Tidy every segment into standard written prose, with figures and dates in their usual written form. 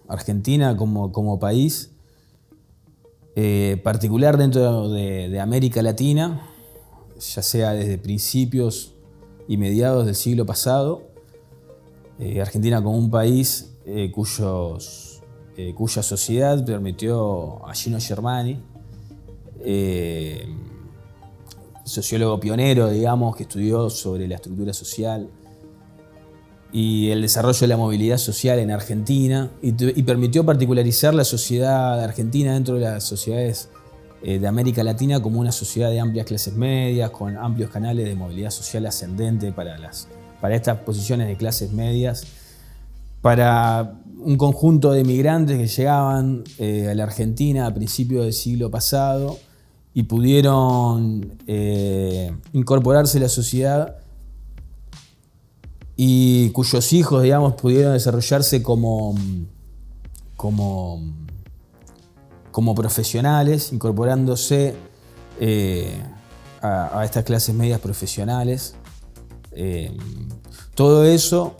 Argentina como país, particular dentro de América Latina, ya sea desde principios y mediados del siglo pasado. Argentina como un país cuya sociedad permitió a Gino Germani, sociólogo pionero, digamos, que estudió sobre la estructura social y el desarrollo de la movilidad social en Argentina, y permitió particularizar la sociedad argentina dentro de las sociedades de América Latina como una sociedad de amplias clases medias, con amplios canales de movilidad social ascendente para estas posiciones de clases medias, para un conjunto de migrantes que llegaban a la Argentina a principios del siglo pasado y pudieron incorporarse a la sociedad, y cuyos hijos, digamos, pudieron desarrollarse como profesionales, incorporándose a estas clases medias profesionales. Todo eso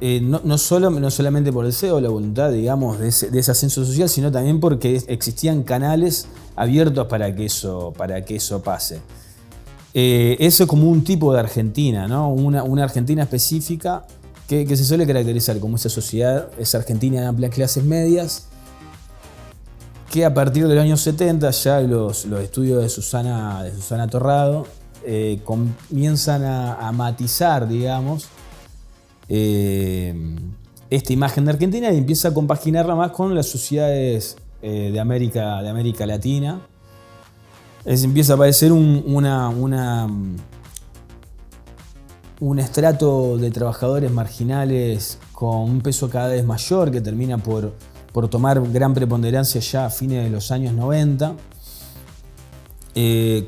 no solamente por el deseo o la voluntad, digamos, de ese ascenso social, sino también porque existían canales abiertos para que eso pase. Eso es como un tipo de Argentina, ¿no? Una Argentina específica que se suele caracterizar como esa sociedad, esa Argentina de amplias clases medias, que a partir de los años 70, ya los estudios de Susana Torrado comienzan a matizar, digamos, esta imagen de Argentina, y empieza a compaginarla más con las sociedades de América Latina. Empieza a aparecer un estrato de trabajadores marginales con un peso cada vez mayor, que termina por tomar gran preponderancia ya a fines de los años 90,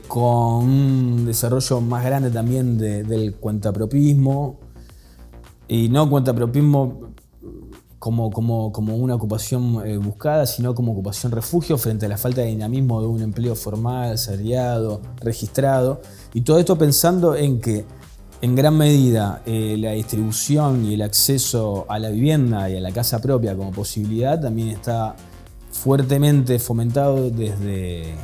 con un desarrollo más grande también del cuentapropismo, y no cuentapropismo como una ocupación buscada, sino como ocupación refugio frente a la falta de dinamismo de un empleo formal, salariado, registrado. Y todo esto pensando en que, en gran medida, la distribución y el acceso a la vivienda y a la casa propia como posibilidad también está fuertemente fomentado desde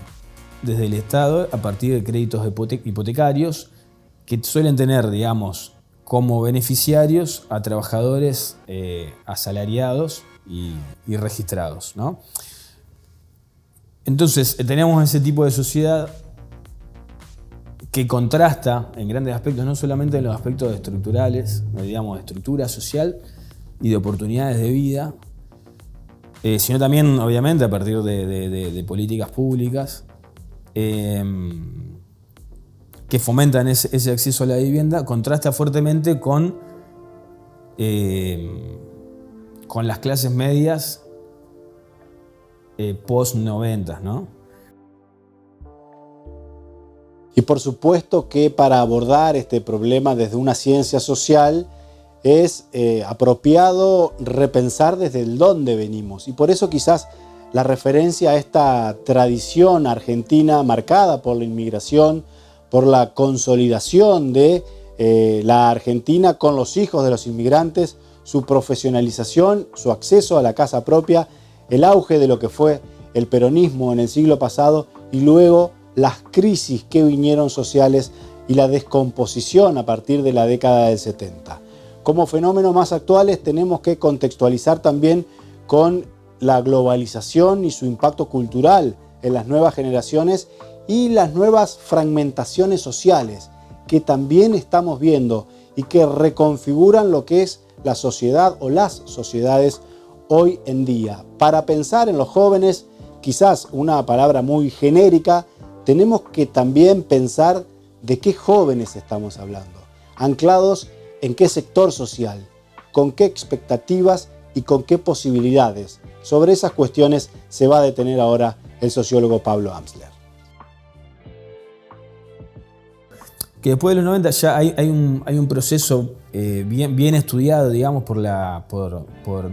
el Estado a partir de créditos hipotecarios que suelen tener, digamos, como beneficiarios a trabajadores asalariados y registrados, ¿no? Entonces tenemos ese tipo de sociedad que contrasta en grandes aspectos, no solamente en los aspectos estructurales, digamos, de estructura social y de oportunidades de vida, sino también, obviamente, a partir de políticas públicas que fomentan ese acceso a la vivienda. Contrasta fuertemente con las clases medias post-90, ¿no? Y por supuesto que para abordar este problema desde una ciencia social es apropiado repensar desde el dónde venimos. Y por eso quizás la referencia a esta tradición argentina marcada por la inmigración, por la consolidación de la Argentina con los hijos de los inmigrantes, su profesionalización, su acceso a la casa propia, el auge de lo que fue el peronismo en el siglo pasado y luego las crisis que vinieron sociales y la descomposición a partir de la década del 70. Como fenómenos más actuales tenemos que contextualizar también con la globalización y su impacto cultural en las nuevas generaciones y las nuevas fragmentaciones sociales que también estamos viendo y que reconfiguran lo que es la sociedad o las sociedades hoy en día. Para pensar en los jóvenes, quizás una palabra muy genérica, tenemos que también pensar de qué jóvenes estamos hablando, anclados en qué sector social, con qué expectativas y con qué posibilidades. Sobre esas cuestiones se va a detener ahora el sociólogo Pablo Amsler. Que después de los 90 ya hay un proceso bien estudiado, digamos, por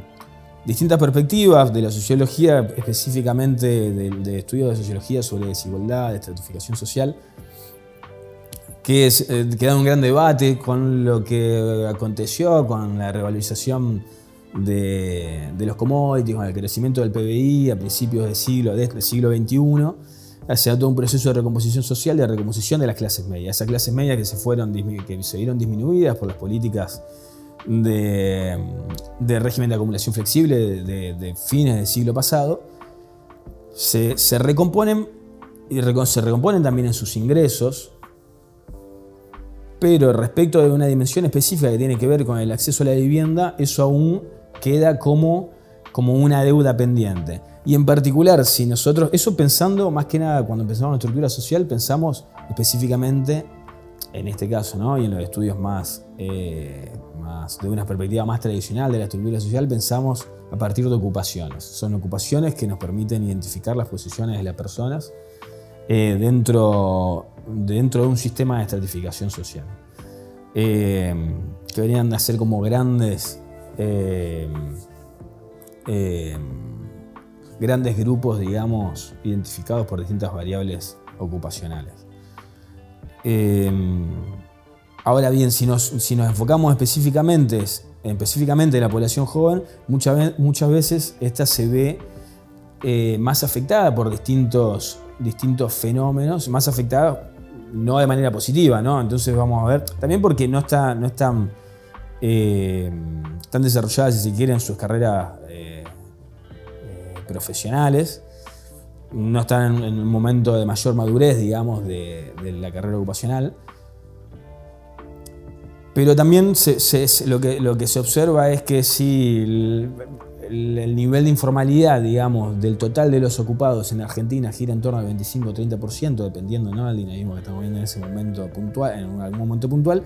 distintas perspectivas de la sociología, específicamente de estudios de sociología sobre desigualdad, de estratificación social, que da un gran debate con lo que aconteció con la revalorización de los commodities, con el crecimiento del PBI a principios del siglo XXI. Se da todo un proceso de recomposición social, de recomposición de las clases medias. Esas clases medias que se vieron disminuidas por las políticas de régimen de acumulación flexible de fines del siglo pasado, se recomponen y se recomponen también en sus ingresos, pero respecto de una dimensión específica que tiene que ver con el acceso a la vivienda, eso aún queda como una deuda pendiente. Y en particular, si nosotros, eso pensando más que nada, cuando pensamos en estructura social, pensamos específicamente, en este caso, ¿no? Y en los estudios más de una perspectiva más tradicional de la estructura social, pensamos a partir de ocupaciones. Son ocupaciones que nos permiten identificar las posiciones de las personas dentro de un sistema de estratificación social. Que venían a ser como grandes grupos, digamos, identificados por distintas variables ocupacionales. Ahora bien, si nos enfocamos específicamente en la población joven, muchas veces esta se ve más afectada por distintos fenómenos, más afectada no de manera positiva, ¿no? Entonces vamos a ver, también porque no están tan desarrolladas, si se quiere, en sus carreras profesionales, no están en un momento de mayor madurez, digamos, de la carrera ocupacional. Pero también lo que se observa es que si el nivel de informalidad, digamos, del total de los ocupados en Argentina gira en torno al 25-30%, dependiendo, ¿no?, del dinamismo que estamos viendo en ese momento puntual, en algún momento puntual,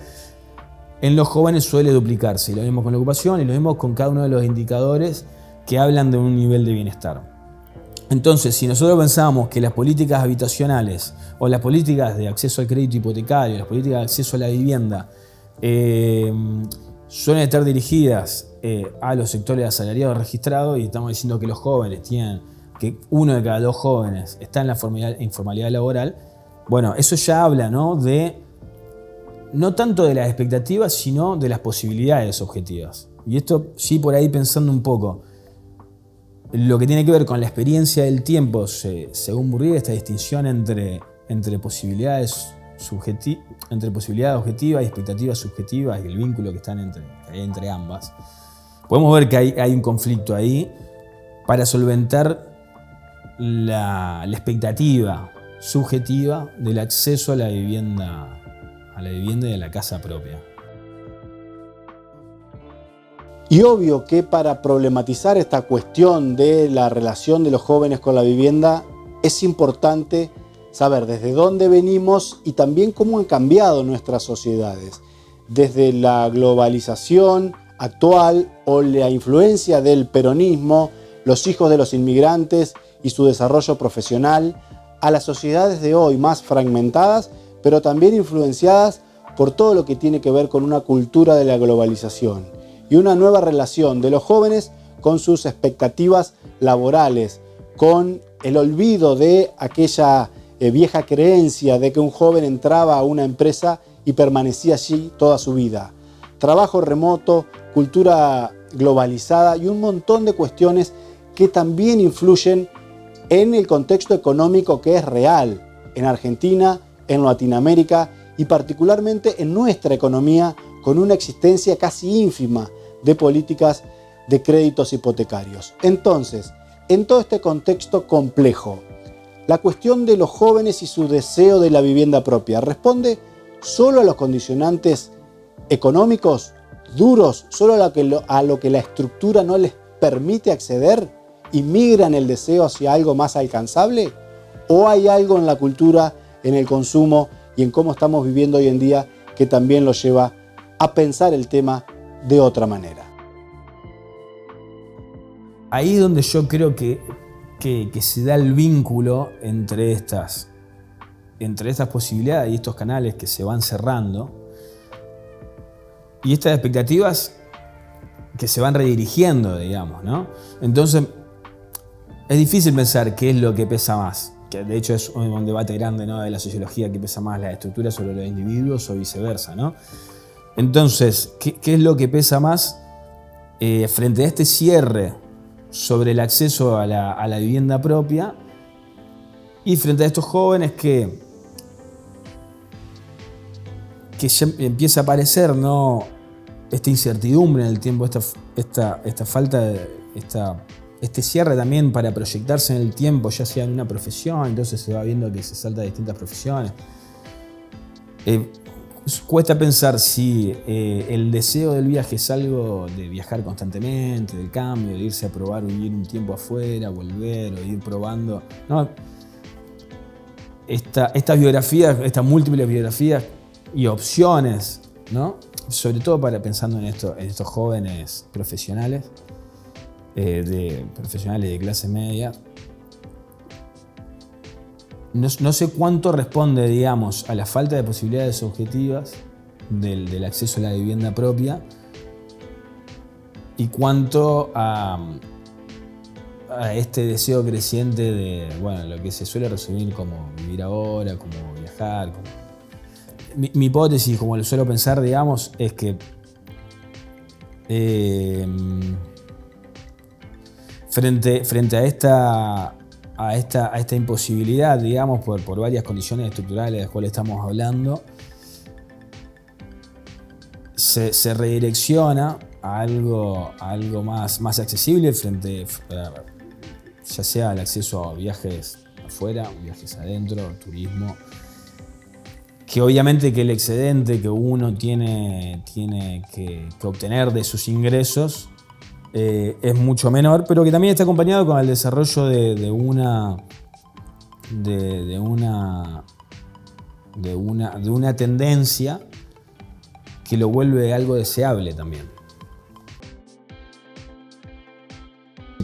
en los jóvenes suele duplicarse. Y lo mismo con la ocupación y lo mismo con cada uno de los indicadores que hablan de un nivel de bienestar. Entonces, si nosotros pensamos que las políticas habitacionales o las políticas de acceso al crédito hipotecario, las políticas de acceso a la vivienda suelen estar dirigidas a los sectores asalariados registrados, y estamos diciendo que los jóvenes que uno de cada dos jóvenes está en la informalidad laboral, bueno, eso ya habla, ¿no?, no tanto de las expectativas, sino de las posibilidades objetivas. Y esto sí, por ahí pensando un poco, lo que tiene que ver con la experiencia del tiempo, según Bourdieu, esta distinción entre posibilidades objetivas y expectativas subjetivas y el vínculo que están entre ambas. Podemos ver que hay un conflicto ahí para solventar la expectativa subjetiva del acceso a la vivienda y a la casa propia. Y obvio que para problematizar esta cuestión de la relación de los jóvenes con la vivienda es importante saber desde dónde venimos y también cómo han cambiado nuestras sociedades. Desde la globalización actual o la influencia del peronismo, los hijos de los inmigrantes y su desarrollo profesional, a las sociedades de hoy más fragmentadas, pero también influenciadas por todo lo que tiene que ver con una cultura de la globalización y una nueva relación de los jóvenes con sus expectativas laborales, con el olvido de aquella vieja creencia de que un joven entraba a una empresa y permanecía allí toda su vida. Trabajo remoto, cultura globalizada y un montón de cuestiones que también influyen en el contexto económico que es real en Argentina, en Latinoamérica y particularmente en nuestra economía, con una existencia casi ínfima de políticas de créditos hipotecarios. Entonces, en todo este contexto complejo, la cuestión de los jóvenes y su deseo de la vivienda propia responde solo a los condicionantes económicos duros, solo a lo que la estructura no les permite acceder y migran el deseo hacia algo más alcanzable, o hay algo en la cultura, en el consumo y en cómo estamos viviendo hoy en día que también los lleva a pensar el tema de otra manera. Ahí es donde yo creo que se da el vínculo entre estas posibilidades y estos canales que se van cerrando y estas expectativas que se van redirigiendo, digamos, ¿no? Entonces, es difícil pensar qué es lo que pesa más, que de hecho es un debate grande, ¿no?, de la sociología, que pesa más, la estructura sobre los individuos o viceversa, ¿no? Entonces, ¿qué es lo que pesa más frente a este cierre sobre el acceso a la vivienda propia y frente a estos jóvenes que ya empieza a aparecer, ¿no?, esta incertidumbre en el tiempo, esta falta de este cierre también para proyectarse en el tiempo, ya sea en una profesión, entonces se va viendo que se salta de distintas profesiones. Cuesta pensar si el deseo del viaje es algo de viajar constantemente, del cambio, de irse a probar, vivir un tiempo afuera, volver o ir probando, ¿no? Estas biografías, estas múltiples biografías y opciones, ¿no?, sobre todo pensando en estos jóvenes profesionales, profesionales de clase media. No sé cuánto responde, digamos, a la falta de posibilidades objetivas del acceso a la vivienda propia y cuánto a este deseo creciente de, bueno, lo que se suele resumir como vivir ahora, como viajar. Mi hipótesis, como lo suelo pensar, digamos, es que frente a esta imposibilidad, digamos, por varias condiciones estructurales de las cuales estamos hablando, se redirecciona a algo más accesible frente ya sea al acceso a viajes afuera, viajes adentro, turismo, que obviamente que el excedente que uno tiene que obtener de sus ingresos es mucho menor, pero que también está acompañado con el desarrollo de una tendencia que lo vuelve algo deseable también.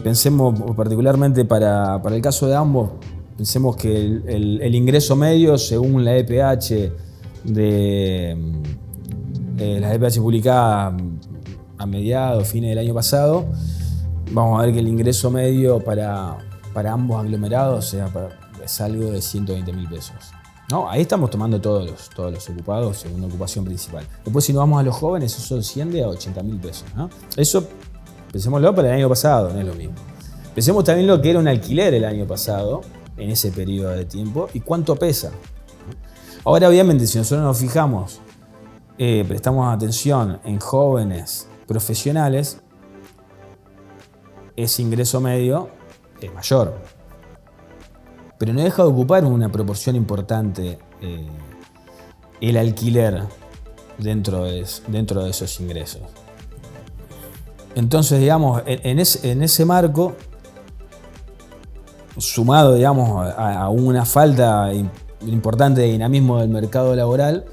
Pensemos particularmente para el caso de ambos, pensemos que el ingreso medio, según la EPH, la EPH publicada a mediados, fines del año pasado, vamos a ver que el ingreso medio para ambos aglomerados es algo de 120.000 pesos. ¿No? Ahí estamos tomando todos los ocupados según una ocupación principal. Después, si nos vamos a los jóvenes, eso asciende a 80.000 pesos. ¿No? Eso, pensémoslo para el año pasado, no es lo mismo. Pensemos también lo que era un alquiler el año pasado, en ese periodo de tiempo, y cuánto pesa. Ahora, obviamente, si nosotros nos fijamos, prestamos atención en jóvenes profesionales, ese ingreso medio es mayor. Pero no deja de ocupar una proporción importante el alquiler dentro de esos ingresos. Entonces, digamos, en ese marco, sumado, digamos, a una falta importante de dinamismo del mercado laboral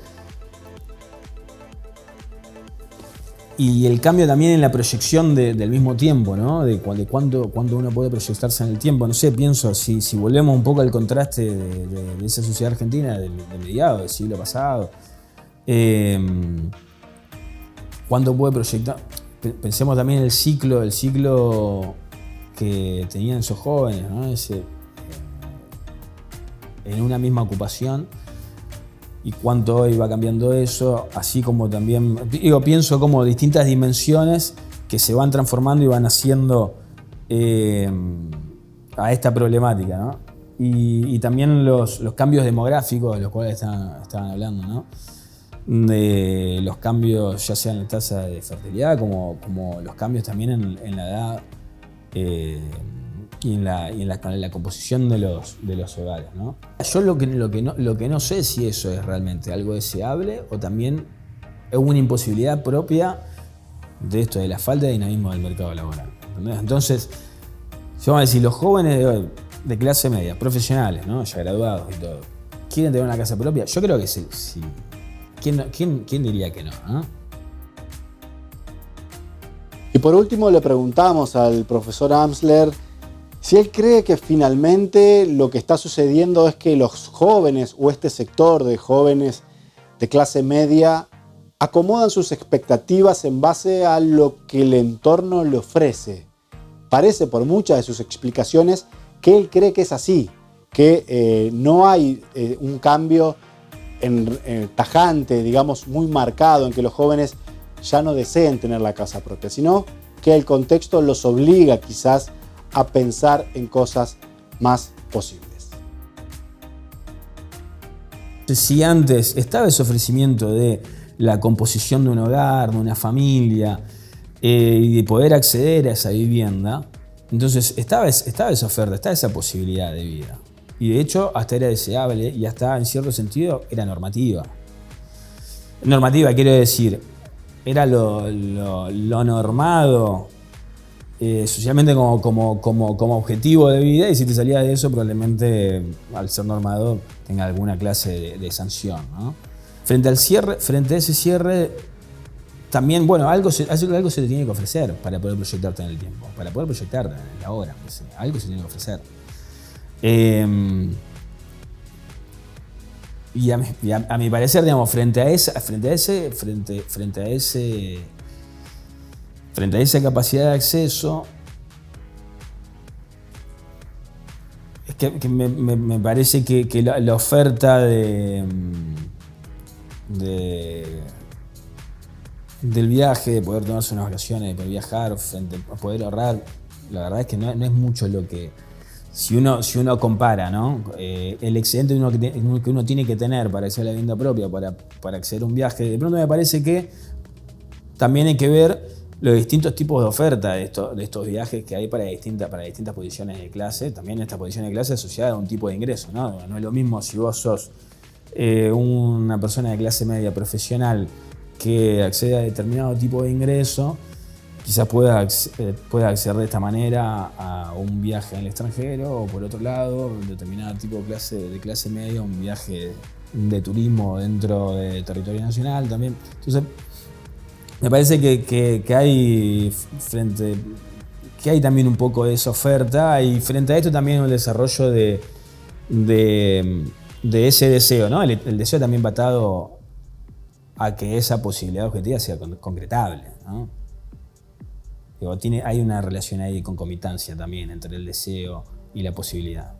y el cambio también en la proyección del mismo tiempo, ¿no? De cuánto uno puede proyectarse en el tiempo. No sé, pienso, si volvemos un poco al contraste de esa sociedad argentina del mediado del siglo pasado, ¿cuánto puede proyectar? Pensemos también el ciclo que tenían esos jóvenes, ¿no? En una misma ocupación, y cuánto hoy va cambiando eso, así como también, pienso como distintas dimensiones que se van transformando y van haciendo a esta problemática, ¿no? Y también los cambios demográficos de los cuales estaban hablando, ¿no? De los cambios ya sea en la tasa de fertilidad como los cambios también en la edad y en la composición de los hogares, ¿no? Yo lo que no sé si eso es realmente algo deseable o también es una imposibilidad propia de esto, de la falta de dinamismo del mercado laboral, ¿entendés? Entonces, si vamos a decir, los jóvenes de hoy, de clase media, profesionales, ¿no?, ya graduados y todo, ¿quieren tener una casa propia? Yo creo que sí. ¿Quién diría que no? ¿Eh? Y por último le preguntamos al profesor Amsler si él cree que finalmente lo que está sucediendo es que los jóvenes o este sector de jóvenes de clase media acomodan sus expectativas en base a lo que el entorno le ofrece. Parece por muchas de sus explicaciones que él cree que es así, que no hay un cambio tajante, digamos, muy marcado, en que los jóvenes ya no deseen tener la casa propia, sino que el contexto los obliga quizás a pensar en cosas más posibles. Si antes estaba ese ofrecimiento de la composición de un hogar, de una familia, y de poder acceder a esa vivienda, entonces estaba esa oferta, estaba esa posibilidad de vida. Y de hecho hasta era deseable y hasta en cierto sentido era normativa. Normativa quiero decir, era lo normado socialmente como objetivo de vida, y si te salías de eso probablemente al ser normado tenga alguna clase de sanción, ¿no? Frente a ese cierre, también, bueno, algo se te tiene que ofrecer para poder proyectarte en el tiempo, para poder proyectarte en la hora, pues, algo se tiene que ofrecer. Y a mi parecer, digamos, frente a esa capacidad de acceso, es que me parece que la oferta del viaje, de poder tomarse unas vacaciones, de poder viajar, a poder ahorrar, la verdad es que no es mucho lo que, si uno compara, ¿no? El excedente que uno tiene que tener para acceder a la vivienda propia, para acceder a un viaje, de pronto me parece que también hay que ver los distintos tipos de oferta de estos viajes que hay para distintas posiciones de clase, también esta posición de clase asociada a un tipo de ingreso, ¿no? No es lo mismo si vos sos una persona de clase media profesional que accede a determinado tipo de ingreso, quizás pueda acceder de esta manera a un viaje al extranjero, o por otro lado, determinado tipo de clase media, un viaje de turismo dentro del territorio nacional también. Entonces, me parece que hay también un poco de esa oferta, y frente a esto también el desarrollo de ese deseo, ¿no? El deseo también va atado a que esa posibilidad objetiva sea concretable, ¿no? Hay una relación ahí de concomitancia también entre el deseo y la posibilidad.